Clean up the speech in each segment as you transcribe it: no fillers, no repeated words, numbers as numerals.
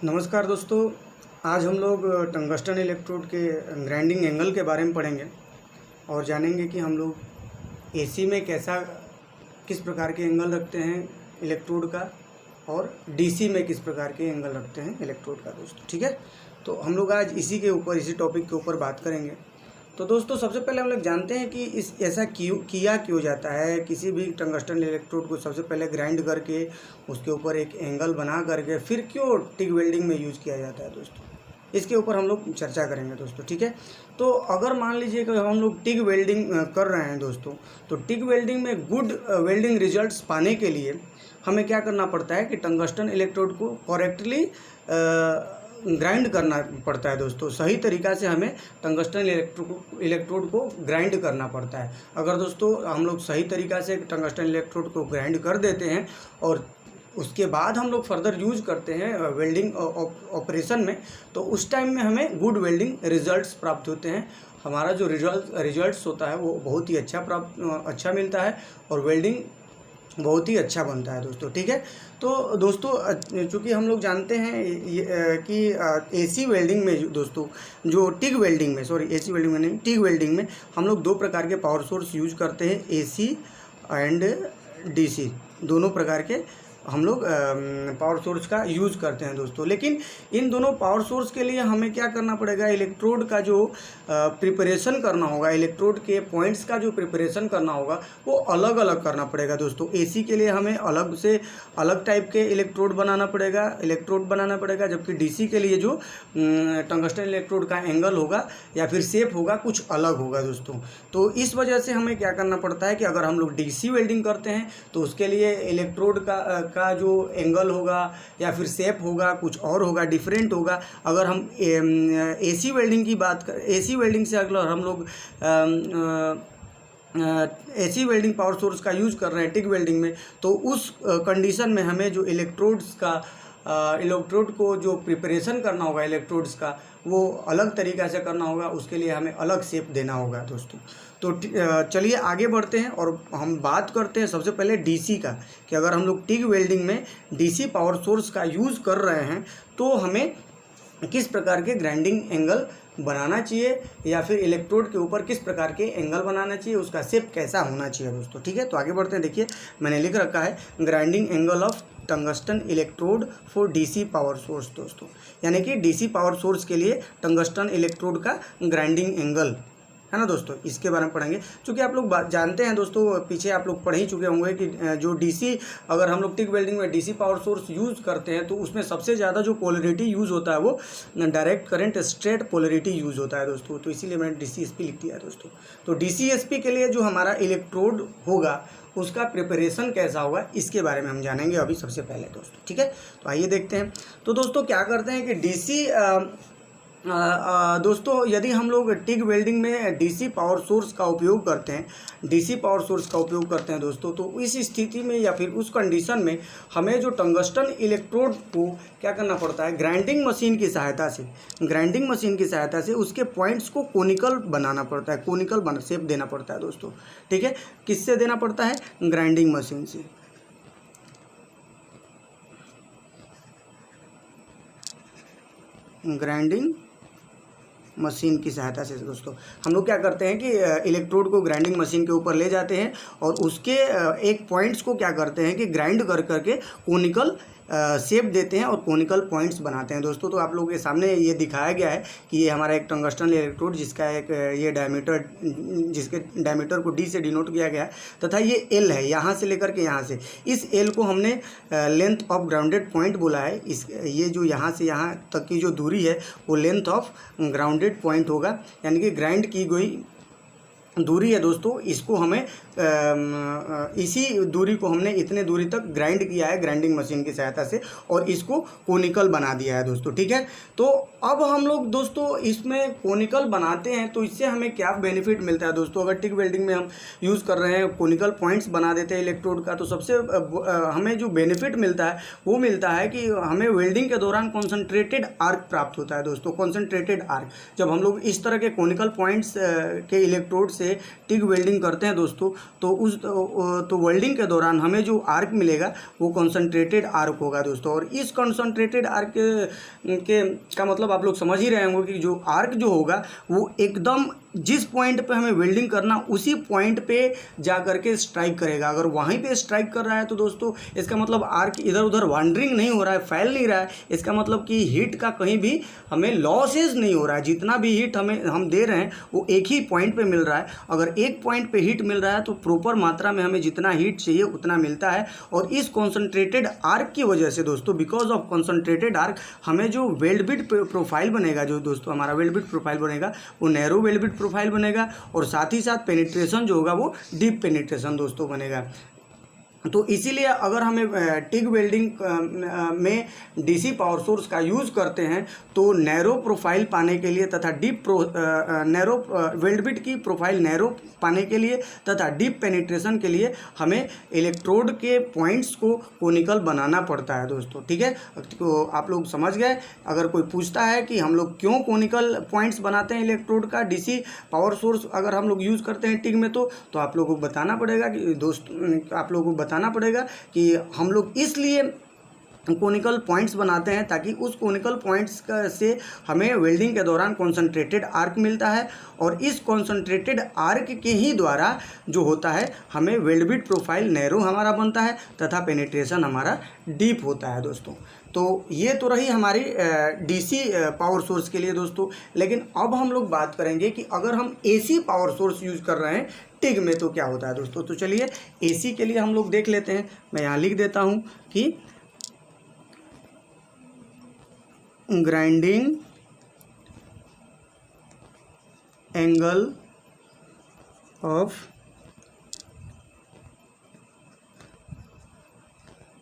नमस्कार दोस्तों। आज हम लोग टंगस्टन इलेक्ट्रोड के ग्राइंडिंग एंगल के बारे में पढ़ेंगे और जानेंगे कि हम लोग एसी में किस प्रकार के एंगल रखते हैं इलेक्ट्रोड का और डीसी में किस प्रकार के एंगल रखते हैं इलेक्ट्रोड का दोस्तों। ठीक है, तो हम लोग आज इसी टॉपिक के ऊपर बात करेंगे। तो दोस्तों सबसे पहले हम लोग जानते हैं कि ऐसा क्यों जाता है। किसी भी टंगस्टन इलेक्ट्रोड को सबसे पहले ग्राइंड करके उसके ऊपर एक एंगल बना करके फिर क्यों टिग वेल्डिंग में यूज़ किया जाता है दोस्तों, इसके ऊपर हम लोग चर्चा करेंगे दोस्तों। ठीक है, तो अगर मान लीजिए कि हम लोग टिग वेल्डिंग कर रहे हैं दोस्तों, तो टिग वेल्डिंग में गुड वेल्डिंग रिजल्ट्स पाने के लिए हमें क्या करना पड़ता है कि टंगस्टन इलेक्ट्रोड को करेक्टली ग्राइंड करना पड़ता है दोस्तों। सही तरीक़ा से हमें टंगस्टन इलेक्ट्रोड को ग्राइंड करना पड़ता है। अगर दोस्तों हम लोग सही तरीक़ा से टंगस्टन इलेक्ट्रोड को ग्राइंड कर देते हैं और उसके बाद हम लोग फर्दर यूज़ करते हैं वेल्डिंग ऑपरेशन में, तो उस टाइम में हमें गुड वेल्डिंग रिजल्ट्स प्राप्त होते हैं। हमारा जो रिजल्ट्स होता है वो बहुत ही अच्छा मिलता है और वेल्डिंग बहुत ही अच्छा बनता है दोस्तों। ठीक है, तो दोस्तों चूँकि हम लोग जानते हैं कि एसी वेल्डिंग में दोस्तों जो टिग वेल्डिंग में एसी वेल्डिंग में नहीं, टिग वेल्डिंग में हम लोग 2 प्रकार के पावर सोर्स यूज करते हैं, एसी एंड डीसी। दोनों प्रकार के हम लोग पावर सोर्स का यूज़ करते हैं दोस्तों। लेकिन इन दोनों पावर सोर्स के लिए हमें क्या करना पड़ेगा, इलेक्ट्रोड का जो प्रिपरेशन करना होगा, इलेक्ट्रोड के पॉइंट्स का जो प्रिपरेशन करना होगा वो अलग अलग करना पड़ेगा दोस्तों। एसी के लिए हमें अलग टाइप के इलेक्ट्रोड बनाना पड़ेगा, जबकि डीसी के लिए जो टंगस्टन इलेक्ट्रोड का एंगल होगा या फिर शेप होगा कुछ अलग होगा दोस्तों। तो इस वजह से हमें क्या करना पड़ता है कि अगर हम लोग डीसी वेल्डिंग करते हैं तो उसके लिए इलेक्ट्रोड का जो एंगल होगा या फिर शेप होगा कुछ और होगा, डिफरेंट होगा। अगर हम एसी वेल्डिंग से अगर हम लोग एसी वेल्डिंग पावर सोर्स का यूज़ कर रहे हैं टिग वेल्डिंग में, तो उस कंडीशन में हमें जो इलेक्ट्रोड को जो प्रिपरेशन करना होगा इलेक्ट्रोड्स का, वो अलग तरीक़ा से करना होगा। उसके लिए हमें अलग शेप देना होगा दोस्तों। तो चलिए आगे बढ़ते हैं और हम बात करते हैं सबसे पहले डीसी का, कि अगर हम लोग टिग वेल्डिंग में डीसी पावर सोर्स का यूज़ कर रहे हैं तो हमें किस प्रकार के ग्राइंडिंग एंगल बनाना चाहिए या फिर इलेक्ट्रोड के ऊपर किस प्रकार के एंगल बनाना चाहिए, उसका शेप कैसा होना चाहिए दोस्तों। ठीक है, तो आगे बढ़ते हैं। देखिए मैंने लिख रखा है grinding angle of tungsten electrode for DC power source दोस्तों, यानी कि डीसी पावर सोर्स के लिए टंगस्टन इलेक्ट्रोड का ग्राइंडिंग एंगल है ना दोस्तों, इसके बारे में पढ़ेंगे। क्योंकि आप लोग जानते हैं दोस्तों, पीछे आप लोग पढ़ ही चुके होंगे कि जो डीसी, अगर हम लोग टिग वेल्डिंग में डीसी पावर सोर्स यूज़ करते हैं तो उसमें सबसे ज़्यादा जो पोलरिटी यूज़ होता है वो direct current straight polarity use होता है दोस्तों। तो इसीलिए मैंने DCSP लिख दिया दोस्तों। तो DCSP के लिए जो हमारा इलेक्ट्रोड होगा उसका प्रिपरेशन कैसा होगा इसके बारे में हम जानेंगे अभी सबसे पहले दोस्तों। ठीक है, तो आइए देखते हैं। तो दोस्तों क्या करते हैं कि डीसी दोस्तों यदि हम लोग टिग वेल्डिंग में डीसी पावर सोर्स का उपयोग करते हैं दोस्तों, तो इस स्थिति में या फिर उस कंडीशन में हमें जो टंगस्टन इलेक्ट्रोड को क्या करना पड़ता है, ग्राइंडिंग मशीन की सहायता से उसके पॉइंट्स को कोनिकल बनाना पड़ता है, कोनिकल शेप देना पड़ता है दोस्तों। ठीक है, किससे देना पड़ता है, ग्राइंडिंग मशीन से। ग्राइंडिंग मशीन की सहायता से दोस्तों हम लोग क्या करते हैं कि इलेक्ट्रोड को ग्राइंडिंग मशीन के ऊपर ले जाते हैं और उसके एक पॉइंट्स को क्या करते हैं कि ग्राइंड कर करके कोनिकल शेप देते हैं और कोनिकल पॉइंट्स बनाते हैं दोस्तों। तो आप लोगों के सामने ये दिखाया गया है कि ये हमारा एक टंगस्टन इलेक्ट्रोड जिसका जिसके डायमीटर को D से डिनोट किया गया है, तथा ये L है, यहाँ से लेकर के यहाँ से। इस L को हमने लेंथ ऑफ ग्राउंडेड पॉइंट बोला है। ये जो यहाँ से यहाँ तक की जो दूरी है वो लेंथ ऑफ ग्राउंडेड पॉइंट होगा, यानी कि ग्राइंड की गई दूरी है दोस्तों। इसको हमें इसी दूरी को हमने इतने दूरी तक ग्राइंड किया है ग्राइंडिंग मशीन की सहायता से और इसको कोनिकल बना दिया है दोस्तों। ठीक है, तो अब हम लोग दोस्तों इसमें कोनिकल बनाते हैं तो इससे हमें क्या बेनिफिट मिलता है दोस्तों। अगर टिग वेल्डिंग में हम यूज़ कर रहे हैं, कोनिकल पॉइंट्स बना देते हैं इलेक्ट्रोड का, तो सबसे हमें जो बेनिफिट मिलता है वो मिलता है कि हमें वेल्डिंग के दौरान कॉन्सनट्रेटेड आर्क प्राप्त होता है दोस्तों। कॉन्सनट्रेटेड आर्क जब हम लोग इस तरह के कोनिकल पॉइंट्स के इलेक्ट्रोड से टिग वेल्डिंग करते हैं दोस्तों, तो वेल्डिंग के दौरान हमें जो आर्क मिलेगा वो कॉन्सनट्रेटेड आर्क होगा दोस्तों। और इस कॉन्सनट्रेटेड आर्क के का मतलब आप लोग समझ ही रहे होंगे कि जो आर्क जो होगा वो एकदम जिस पॉइंट पे हमें वेल्डिंग करना उसी पॉइंट पे जा करके स्ट्राइक करेगा। अगर वहीं पे स्ट्राइक कर रहा है तो दोस्तों इसका मतलब आर्क इधर उधर वांडरिंग नहीं हो रहा है, फैल नहीं रहा है। इसका मतलब कि हीट का कहीं भी हमें लॉसेज नहीं हो रहा है। जितना भी हीट हम दे रहे हैं वो एक ही पॉइंट पे मिल रहा है। अगर एक पॉइंट पे हीट मिल रहा है तो प्रॉपर मात्रा में हमें जितना हीट चाहिए उतना मिलता है। और इस कॉन्सनट्रेटेड आर्क की वजह से दोस्तों, बिकॉज ऑफ कॉन्सनट्रेटेड आर्क, हमें जो वेल्ड बिट प्रोफाइल बनेगा, जो दोस्तों हमारा वेल्ड बिट प्रोफाइल बनेगा वो नैरो वेल्ड बिट प्रोफाइल बनेगा। और साथ ही साथ पेनिट्रेशन जो होगा वो डीप पेनिट्रेशन दोस्तों बनेगा। तो इसीलिए अगर हमें टिग वेल्डिंग में डीसी पावर सोर्स का यूज़ करते हैं तो नैरो प्रोफाइल पाने के लिए तथा नैरो वेल्ड बिट की प्रोफाइल नैरो पाने के लिए तथा डीप पेनिट्रेशन के लिए हमें इलेक्ट्रोड के पॉइंट्स को कोनिकल बनाना पड़ता है दोस्तों। ठीक है, तो आप लोग समझ गए। अगर कोई पूछता है कि हम लोग क्यों कोनिकल पॉइंट्स बनाते हैं इलेक्ट्रोड का डीसी पावर सोर्स अगर हम लोग यूज़ करते हैं टिग में, तो आप लोगों को बताना पड़ेगा कि आप लोगों को बताना पड़ेगा कि हम लोग इसलिए कोनिकल पॉइंट्स बनाते हैं ताकि उस कोनिकल पॉइंट्स से हमें वेल्डिंग के दौरान कॉन्सनट्रेटेड आर्क मिलता है। और इस कॉन्सनट्रेटेड आर्क के ही द्वारा जो होता है हमें वेल्ड बिट प्रोफाइल नैरो हमारा बनता है तथा पेनिट्रेशन हमारा डीप होता है दोस्तों। तो ये तो रही हमारी डीसी पावर सोर्स के लिए दोस्तों। लेकिन अब हम लोग बात करेंगे कि अगर हम एसी पावर सोर्स यूज़ कर रहे हैं टिग में तो क्या होता है दोस्तों। तो चलिए एसी के लिए हम लोग देख लेते हैं। मैं यहाँ लिख देता हूँ कि grinding angle of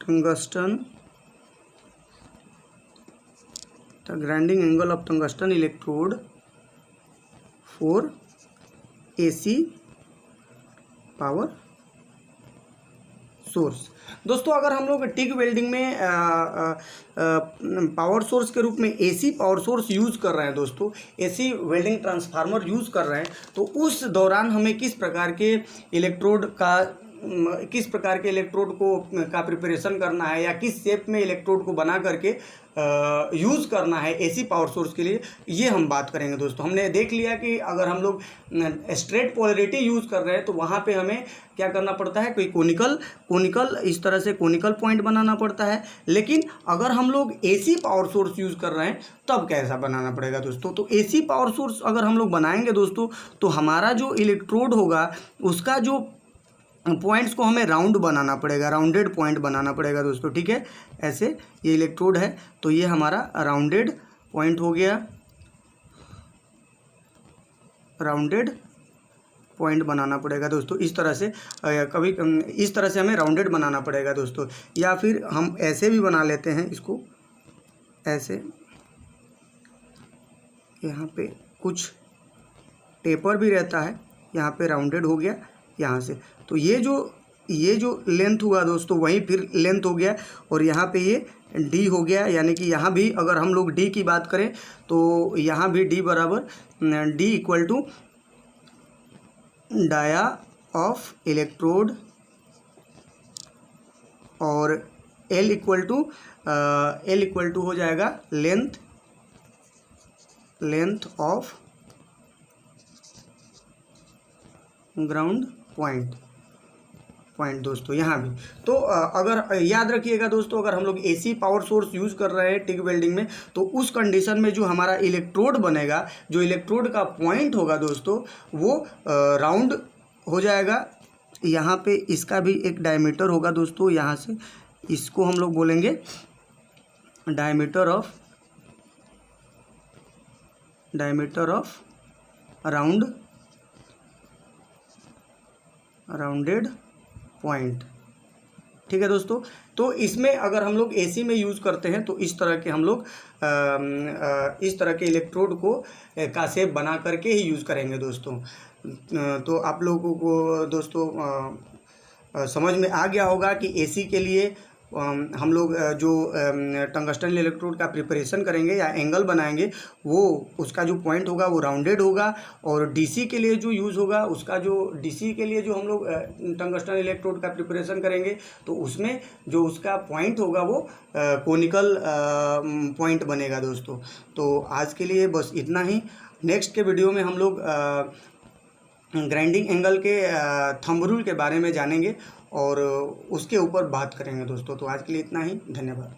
tungsten, the grinding angle of tungsten electrode for AC power source. दोस्तों अगर हम लोग टिग वेल्डिंग में पावर सोर्स के रूप में एसी पावर सोर्स यूज़ कर रहे हैं दोस्तों, एसी वेल्डिंग ट्रांसफार्मर यूज़ कर रहे हैं, तो उस दौरान हमें किस प्रकार के इलेक्ट्रोड का प्रिपरेशन करना है या किस शेप में इलेक्ट्रोड को बना करके यूज़ करना है एसी पावर सोर्स के लिए, ये हम बात करेंगे दोस्तों। हमने देख लिया कि अगर हम लोग स्ट्रेट पोलरिटी यूज़ कर रहे हैं तो वहाँ पे हमें क्या करना पड़ता है, कोई कोनिकल इस तरह से कोनिकल पॉइंट बनाना पड़ता है। लेकिन अगर हम लोग एसी पावर सोर्स यूज़ कर रहे हैं तब कैसा बनाना पड़ेगा दोस्तों। तो एसी पावर सोर्स अगर हम लोग बनाएंगे दोस्तों तो हमारा जो इलेक्ट्रोड होगा उसका जो पॉइंट्स को हमें राउंड बनाना पड़ेगा, राउंडेड पॉइंट बनाना पड़ेगा दोस्तों। ठीक है, ऐसे ये इलेक्ट्रोड है तो ये हमारा राउंडेड पॉइंट हो गया, राउंडेड पॉइंट बनाना पड़ेगा दोस्तों। इस तरह से इस तरह से हमें राउंडेड बनाना पड़ेगा दोस्तों। या फिर हम ऐसे भी बना लेते हैं इसको, ऐसे यहाँ पे कुछ टेपर भी रहता है, यहाँ पे राउंडेड हो गया यहाँ से। तो ये जो लेंथ हुआ दोस्तों वहीं फिर लेंथ हो गया और यहाँ पे ये डी हो गया। यानी कि यहाँ भी अगर हम लोग डी की बात करें तो यहाँ भी डी बराबर D equal to dia of electrode और एल इक्वल टू हो जाएगा लेंथ ऑफ ग्राउंड पॉइंट दोस्तों यहाँ भी। तो अगर याद रखिएगा दोस्तों, अगर हम लोग एसी पावर सोर्स यूज़ कर रहे हैं टिग वेल्डिंग में तो उस कंडीशन में जो हमारा इलेक्ट्रोड बनेगा, जो इलेक्ट्रोड का पॉइंट होगा दोस्तों वो राउंड हो जाएगा। यहाँ पे इसका भी एक डायमीटर होगा दोस्तों, यहाँ से इसको हम लोग बोलेंगे डायमीटर ऑफ राउंडेड पॉइंट। ठीक है दोस्तों। तो इसमें अगर हम लोग एसी में यूज़ करते हैं तो इस तरह के हम लोग इस तरह के इलेक्ट्रोड को का शेप बना करके ही यूज़ करेंगे दोस्तों। तो आप लोगों को दोस्तों समझ में आ गया होगा कि एसी के लिए हम लोग जो टंगस्टन इलेक्ट्रोड का प्रिपरेशन करेंगे या एंगल बनाएंगे, वो उसका जो पॉइंट होगा वो राउंडेड होगा। और डीसी के लिए जो यूज़ होगा, उसका जो डीसी के लिए जो हम लोग टंगस्टन इलेक्ट्रोड का प्रिपरेशन करेंगे, तो उसमें जो उसका पॉइंट होगा वो कोनिकल पॉइंट बनेगा दोस्तों। तो आज के लिए बस इतना ही। नेक्स्ट के वीडियो में हम लोग ग्राइंडिंग एंगल के थंब रूल के बारे में जानेंगे और उसके ऊपर बात करेंगे दोस्तों। तो आज के लिए इतना ही, धन्यवाद।